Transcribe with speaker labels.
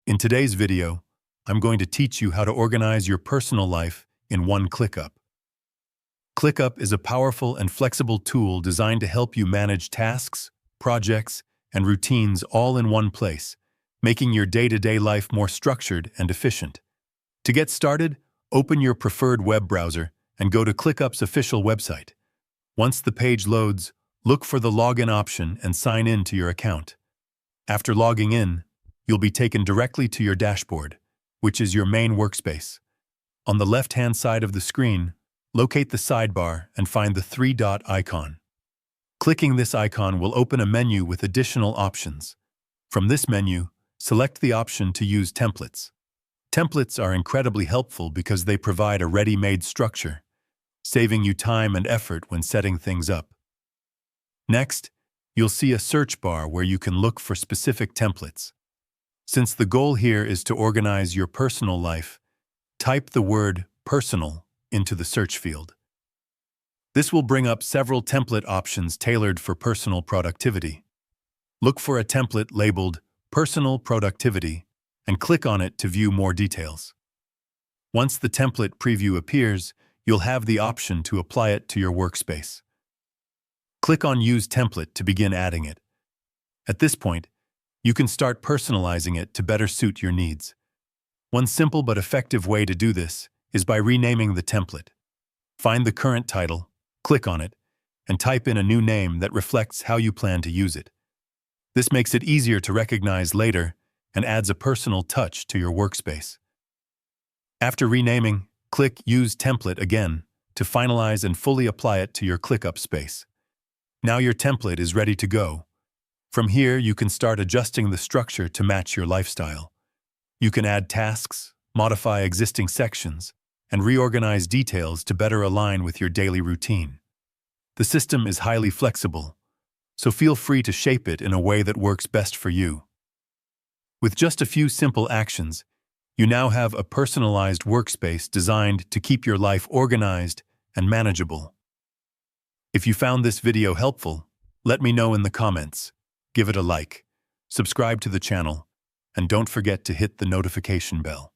Speaker 1: In today's video, I'm going to teach you how to organize your personal life in one ClickUp. ClickUp is a powerful and flexible tool designed to help you manage tasks, projects, and routines all in one place, making your day-to-day life more structured and efficient. To get started, open your preferred web browser and go to ClickUp's official website. Once the page loads, look for the login option and sign in to your account. After logging in, you'll be taken directly to your dashboard, which is your main workspace. On the left-hand side of the screen, locate the sidebar and find the three-dot icon. Clicking this icon will open a menu with additional options. From this menu, select the option to use templates. Templates are incredibly helpful because they provide a ready-made structure, saving you time and effort when setting things up. Next, you'll see a search bar where you can look for specific templates. Since the goal here is to organize your personal life, type the word personal into the search field. This will bring up several template options tailored for personal productivity. Look for a template labeled Personal Productivity and click on it to view more details. Once the template preview appears, you'll have the option to apply it to your workspace. Click on Use Template to begin adding it. At this point, you can start personalizing it to better suit your needs. One simple but effective way to do this is by renaming the template. Find the current title, click on it, and type in a new name that reflects how you plan to use it. This makes it easier to recognize later and adds a personal touch to your workspace. After renaming, click Use Template again to finalize and fully apply it to your ClickUp space. Now your template is ready to go. From here, you can start adjusting the structure to match your lifestyle. You can add tasks, modify existing sections, and reorganize details to better align with your daily routine. The system is highly flexible, so feel free to shape it in a way that works best for you. With just a few simple actions, you now have a personalized workspace designed to keep your life organized and manageable. If you found this video helpful, let me know in the comments. Give it a like, subscribe to the channel, and don't forget to hit the notification bell.